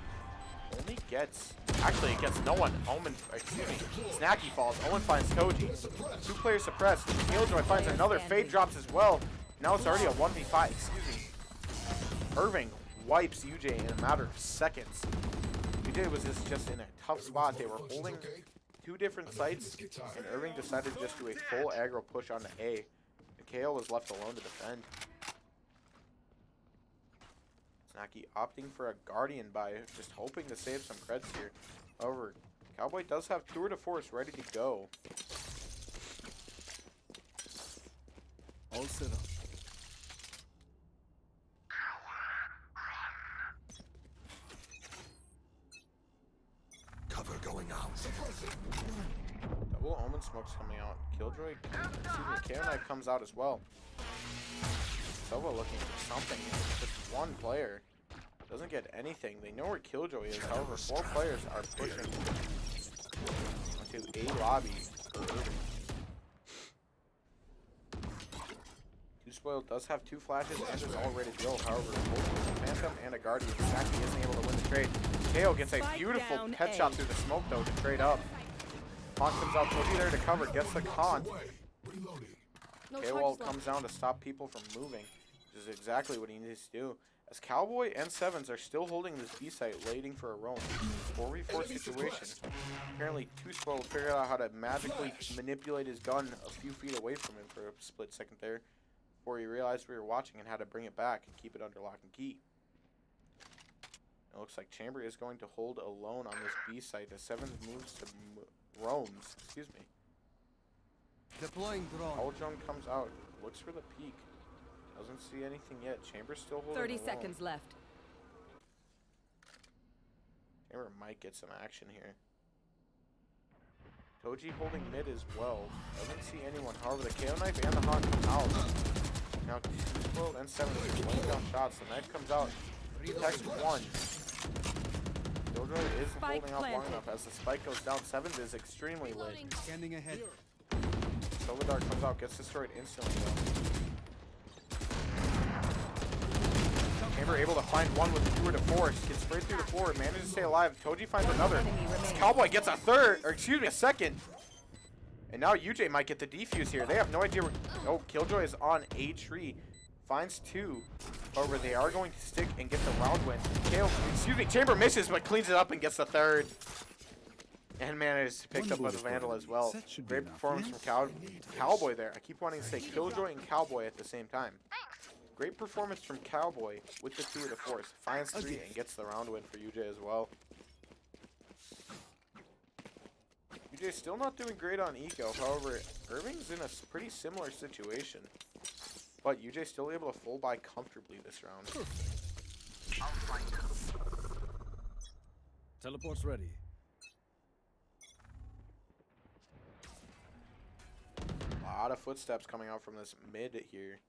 S1: Only gets... Actually, it gets no one. Omen... Excuse me. Snacky falls. Omen finds Toji. 2 players suppressed. Killjoy finds another. Fade drops as well. Now it's already a 1v5. Excuse me. Irving wipes UJ in a matter of seconds. UJ was just in a tough spot. They were holding 2 different sites, and Irving decided to just do a full aggro push onto A. And KO was left alone to defend. Snacky opting for a Guardian buy, just hoping to save some creds here. However, Cowboy does have Tour de Force ready to go.
S3: All set up.
S1: smoke's coming out. Killjoy, excuse me, Knife comes out as well. Sova looking for something. Just one player. Doesn't get anything. They know where Killjoy is. However, 4 players are pushing onto A lobby for Irving. Too Spoiled does have 2 flashes and is all ready to go. However, both a Phantom and a Guardian. Saki isn't able to win the trade. KO gets a beautiful headshot through the smoke though to trade up. Haunt comes out, Toji there to cover, gets the Haunt. KO comes down to stop people from moving, which is exactly what he needs to do. As Cowboy and Sevens are still holding this B site, waiting for a roam. 4v4 situation. Apparently, Too Spoiled figured out how to magically manipulate his gun a few feet away from him for a split second there, before he realized we were watching and had to bring it back and keep it under lock and key. It looks like Chamber is going to hold alone on this B site as Sevens moves to roams. Excuse me.
S3: Deploying drone.
S1: Aljong comes out, looks for the peak. Doesn't see anything yet. Chamber's still holding
S5: 30
S1: alone.
S5: seconds left.
S1: Chamber might get some action here. Toji holding mid as well. Doesn't see anyone. However, the KO knife and the Haunt come out. Now 2 Spoiled and 7 are laying down shots. The knife comes out. Protects 1. Killjoy is holding out long enough. As the spike goes down, 7 is extremely lit.
S3: Scanning ahead.
S1: Silverdart comes out, gets destroyed instantly though. Chamber able to find one with the tour de force. Gets sprayed through the floor, manages to stay alive. Toji finds another. Cowboy gets a third, or excuse me, a second. And now UJ might get the defuse here. They have no idea where. Oh, Killjoy is on a tree. Finds 2. However, they are going to stick and get the round win. Chamber misses, but cleans it up and gets the third. And manages to pick up with the Vandal as well. Great performance from Cowboy there. I keep wanting to say Killjoy and Cowboy at the same time. Great performance from Cowboy with the tour de force. Finds 3 and gets the round win for UJ as well. UJ still not doing great on eco. However, Irving's in a pretty similar situation. But UJ still able to full buy comfortably this round.
S3: Teleport's ready.
S1: A lot of footsteps coming out from this mid here.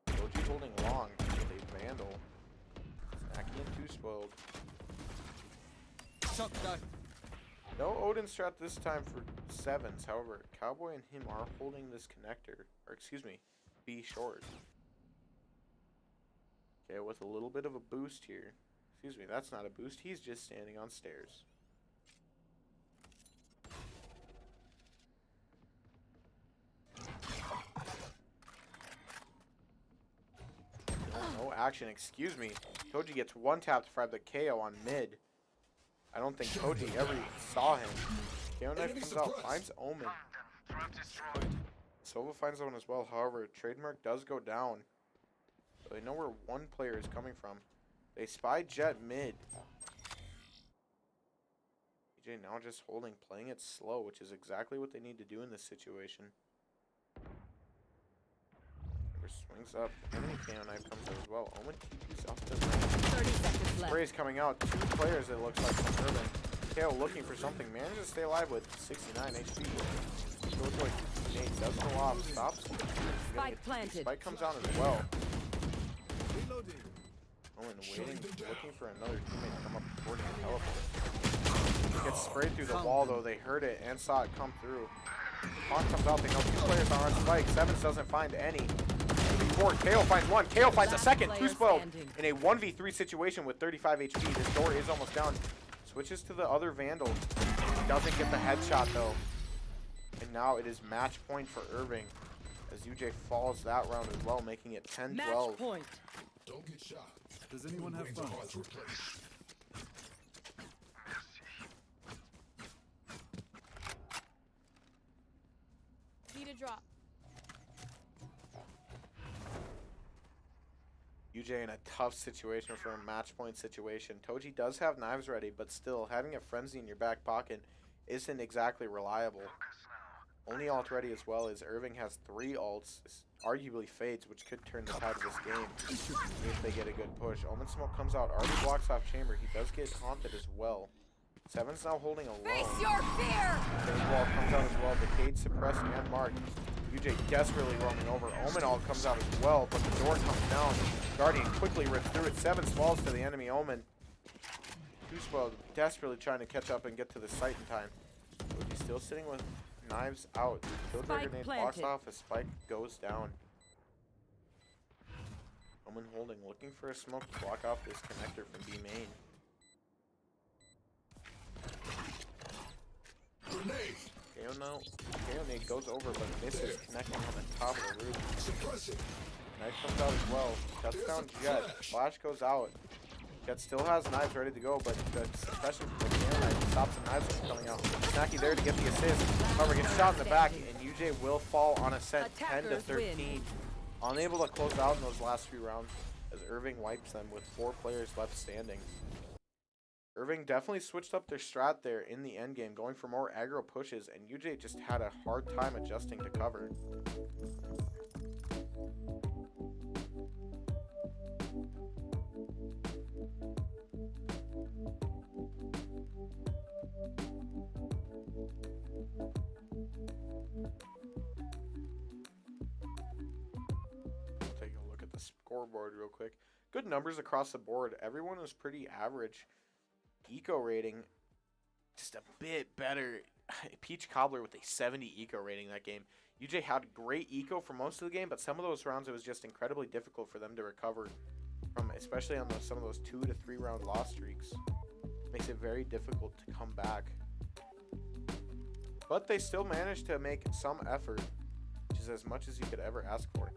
S1: Toji holding long with a Vandal. Snacky and 2 Spoiled.
S3: Shot that.
S1: No Odin strat this time for 7s. However, Cowboy and him are holding this connector. Or excuse me, B short. Okay, with a little bit of a boost here. Excuse me, that's not a boost. He's just standing on stairs. No action, excuse me. Toji gets 1 tap to grab the KO on mid. I don't think Toji ever even saw him. KO knife comes out, finds Omen. Sova finds one as well. However, Trademark does go down. So they know where one player is coming from. They spy Jet mid. EJ now just holding, playing it slow, which is exactly what they need to do in this situation. Swings up. Enemy KO knife comes out as well. Omen TP's off the range.
S5: 30 seconds left.
S1: Spray's coming out. 2 players it looks like from Irvine. KO looking for something. Manages to stay alive with 69 HP. Killjoy Nate does go off. Stops.
S5: Spike planted.
S1: Spike comes out as well. Omen waiting, looking for another teammate to come up before the teleport. Gets sprayed through the wall though. They heard it and saw it come through. Haunt comes out. They know 2 players are on Spike. Sevens doesn't find any. KO finds 1. KO finds a second. 2 Spoiled in a 1v3 situation with 35 HP. This door is almost down. Switches to the other Vandal. Doesn't get the headshot though. And now it is match point for Irving as UJ falls that round as well, making it 10-12.
S5: Match point.
S2: Don't get shot.
S3: Does anyone have fun?
S4: Need a drop.
S1: UJ in a tough situation for a match point situation. Toji does have knives ready, but still, having a frenzy in your back pocket isn't exactly reliable. Only ult ready as well as Irving has 3 ults, arguably fades, which could turn the tide of this game if they get a good push. Omen Smoke comes out, already blocks off Chamber. He does get haunted as well. Seven's now holding alone.
S4: Face your fear!
S1: His wall comes out as well. Decade, suppressed, and marked. UJ desperately roaming over. Omen all comes out as well, but the door comes down. Guardian quickly rips through it. 7 falls to the enemy Omen. Tuspo desperately trying to catch up and get to the site in time. He's still sitting with knives out. Killjoy
S5: Spike
S1: grenade
S5: planted.
S1: blocks off as Spike goes down. Omen holding, looking for a smoke to block off this connector from B main. KO nade goes over but misses, connecting on the top of the roof. Knife comes out as well. Cuts down Jet. Flash goes out. Jet still has knives ready to go, but the suppression from the KO knife stops the knives from coming out. Snacky there to get the assist. However, gets shot in the back, and UJ will fall on a set 10 to 13. Unable to close out in those last few rounds as Irving wipes them with 4 players left standing. Irving definitely switched up their strat there in the end game, going for more aggro pushes, and UJ just had a hard time adjusting to cover. Take a look at the scoreboard real quick. Good numbers across the board. Everyone was pretty average. Eco rating, just a bit better. Peach Cobbler with a 70 eco rating that game. UJ had great eco for most of the game, but some of those rounds it was just incredibly difficult for them to recover from, especially on some of those 2 to 3 round loss streaks. Makes it very difficult to come back. But they still managed to make some effort, which is as much as you could ever ask for.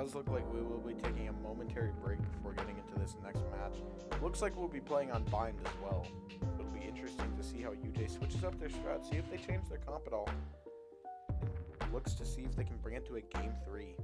S1: does look like we will be taking a momentary break before getting into this next match. Looks like we'll be playing on Bind as well. It'll be interesting to see how UJ switches up their strat, see if they change their comp at all. And looks to see if they can bring it to a game 3.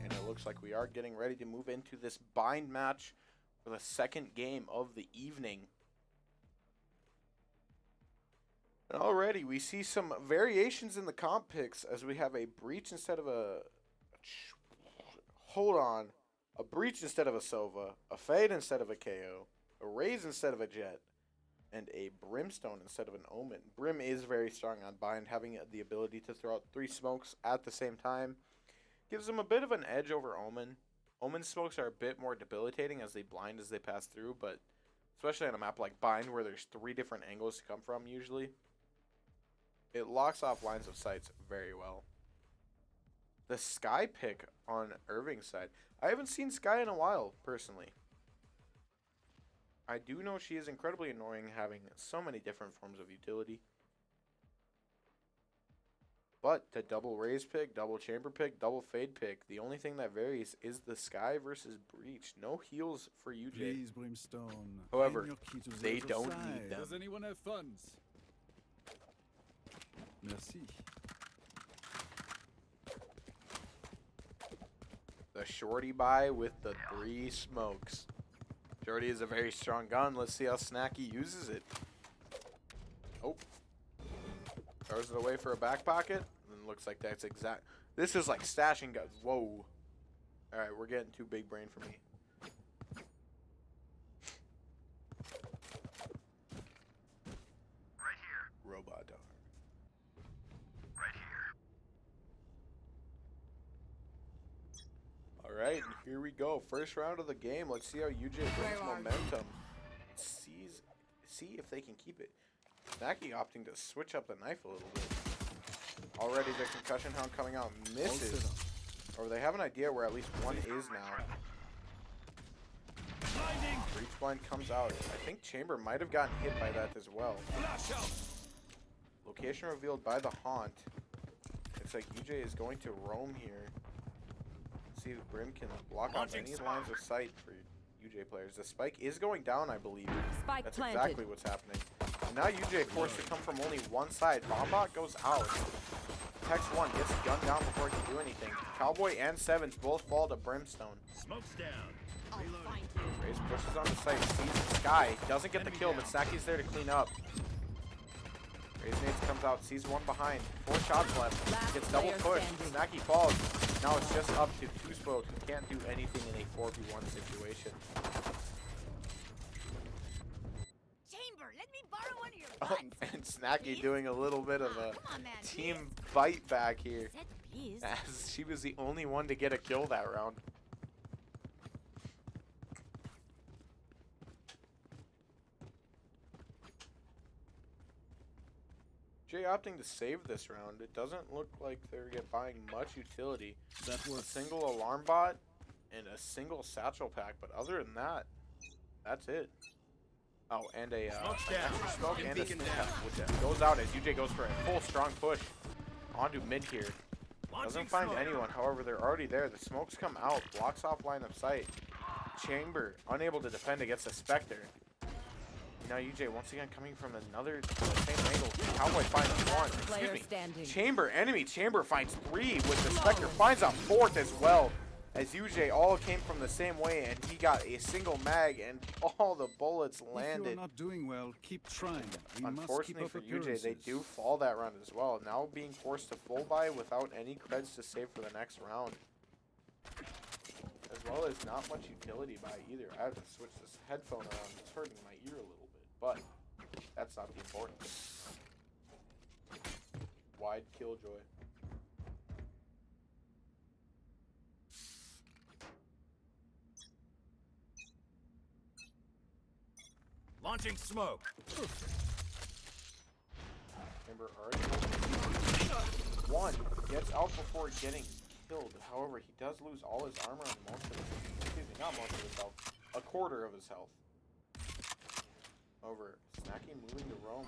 S1: And it looks like we are getting ready to move into this bind match for the second game of the evening. And already we see some variations in the comp picks as we have a breach instead of a... Hold on. A breach instead of a Sova, a fade instead of a KO, a raise instead of a jet, and a brimstone instead of an omen. Brim is very strong on bind, having the ability to throw out 3 smokes at the same time. Gives them a bit of an edge over Omen. Omen smokes are a bit more debilitating as they blind as they pass through, but especially on a map like Bind where there's 3 different angles to come from usually. It locks off lines of sights very well. The Sky pick on Irving's side. I haven't seen Sky in a while, personally. I do know she is incredibly annoying, having so many different forms of utility. But the double raise pick, double chamber pick, double fade pick, the only thing that varies is the Sky versus Breach. No heals for UJ.
S3: Please, Brimstone.
S1: However,
S3: I'm your key to the
S1: they
S3: other
S1: don't
S3: side.
S1: need them.
S3: Does anyone have funds? Merci.
S1: The Shorty buy with the 3 smokes. Shorty is a very strong gun. Let's see how Snacky uses it. Oh. Throws it away for a back pocket. And looks like that's exact. This is like stashing guns. Whoa. Alright, we're getting too big brain for me.
S2: Right here.
S1: Robot dog.
S2: Right here.
S1: Alright, here we go. First round of the game. Let's see how UJ brings momentum. See if they can keep it. Snacky opting to switch up the knife a little bit. Already the concussion hound coming out misses. Or they have an idea where at least one is now. Breach blind comes out. I think Chamber might have gotten hit by that as well. Location revealed by the haunt. It's like UJ is going to roam here. See if Brim can block off any lines of sight for UJ players. The spike is going down, I believe.
S5: Spike
S1: That's
S5: planted.
S1: exactly what's happening. And now UJ forced to come from only one side. Bombot goes out. Hex 1 gets gunned down before he can do anything. Cowboy and Sevens both fall to Brimstone.
S2: Smoke's down.
S4: I'll find you.
S1: Raze pushes on the site, sees Sky, doesn't get the kill, but Snacky's there to clean up. Raze nades comes out, sees one behind. 4 shots left.
S5: Last
S1: Gets double
S5: player
S1: pushed.
S5: standing.
S1: Snacky falls. Now it's just up to 2 spoiled who can't do anything in a 4v1 situation.
S4: Chamber, let me borrow one of your
S1: Oh,
S4: guns.
S1: and Snacky doing a little bit of a
S4: Come on, man.
S1: team bite back here,
S4: Set, please.
S1: as she was the only one to get a kill that round. Jay opting to save this round. It doesn't look like they're buying much utility.
S3: That
S1: A
S3: works.
S1: single alarm bot and a single satchel pack, but other than that, that's it. Oh, and a extra smoke and a sneak up, which goes out as UJ goes for a full strong push onto mid here. Doesn't find anyone, however, they're already there. The smokes come out, blocks off line of sight. Chamber unable to defend against the Spectre. Now UJ once again coming from another same angle. Cowboy finds 1. Excuse
S5: Player
S1: me.
S5: standing.
S1: Chamber, enemy Chamber finds 3 with the Spectre. Finds a 4th as well. As UJ all came from the same way and he got a single mag and all the bullets
S3: If you
S1: landed.
S3: are not doing well, keep trying. We must keep
S1: Unfortunately
S3: up
S1: for UJ,
S3: appearances.
S1: they do fall that round as well. Now being forced to full buy without any creds to save for the next round. As well as not much utility buy either. I have to switch this headphone around. It's hurting my ear a little bit, but that's not the important thing. Wide killjoy.
S2: Launching smoke.
S1: Chamber already holding. 1 gets out before getting killed. However, he does lose all his armor and most of his, excuse me, not most of his health, a quarter of his health. Over Snacky moving to roam.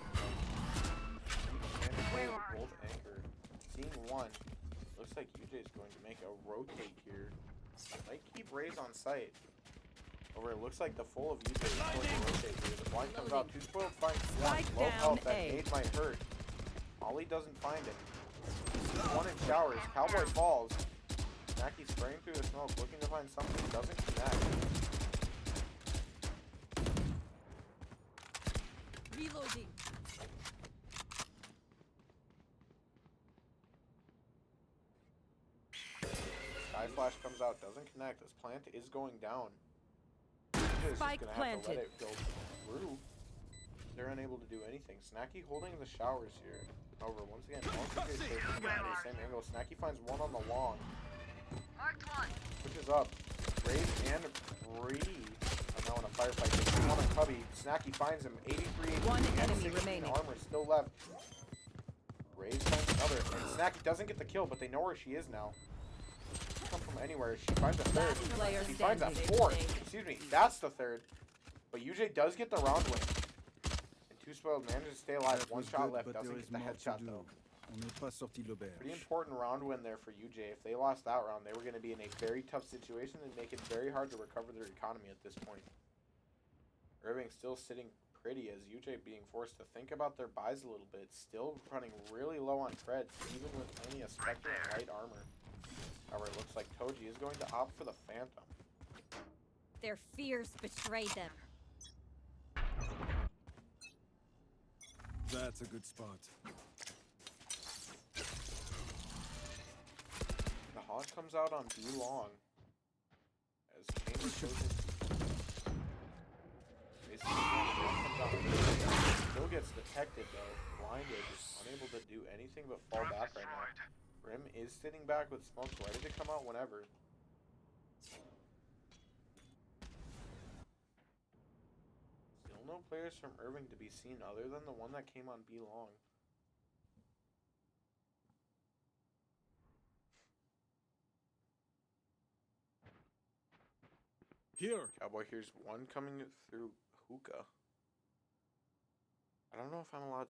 S1: Both anchor. Seeing 1. Looks like UJ is going to make a rotate here. Might keep Raze on site. Over it looks like the full of UJ is going to rotate here. The blind comes out. 2 spoiled finds 1.
S5: Spike
S1: Low
S5: down
S1: health. That
S5: A.
S1: nade might hurt. Ollie doesn't find it. Sees 1 in showers. Cowboy falls. Snacky spraying through the smoke, looking to find something. Doesn't connect.
S4: Reloading.
S1: Sky flash comes out, doesn't connect. This plant is going down. Just
S5: Spike
S1: gonna have to let
S5: planted.
S1: it go through. They're unable to do anything. Snacky holding the showers here. Over once again, same angle. Snacky finds 1 on the long.
S2: Marked 1.
S1: Pushes up. Raze and Bree now in a firefight. There's one on Cubby. Snacky finds him. 83 HP
S5: One
S1: and
S5: enemy
S1: 16
S5: remaining.
S1: armor still left. Raze finds another. And Snacky doesn't get the kill, but they know where she is now. She can come from anywhere. She finds a third.
S5: Last player
S1: She finds a
S5: standing.
S1: fourth. Excuse me. That's the third. But UJ does get the round win. And Two Spoiled manages to stay alive.
S3: That
S1: One
S3: was
S1: shot
S3: good,
S1: left.
S3: but
S1: Doesn't
S3: there
S1: get
S3: is
S1: the
S3: more to
S1: headshot
S3: do.
S1: though.
S3: On n'est pas sorti de l'auberge.
S1: Pretty important round win there for UJ. If they lost that round, they were going to be in a very tough situation and make it very hard to recover their economy at this point. Irving still sitting pretty as UJ being forced to think about their buys a little bit. Still running really low on creds, even with only a Spectre and light armor. However, it looks like Toji is going to opt for the Phantom.
S4: Their fears betrayed them.
S3: That's a good spot.
S1: The Hawk comes out on B long. As Chamber shows his... Still gets detected though. Blinded, unable to do anything but fall back right now. Rim is sitting back with smokes ready to come out whenever. Still no players from Irving to be seen other than the one that came on B long.
S3: Here.
S1: Cowboy here's one coming through hookah. I don't know if I'm allowed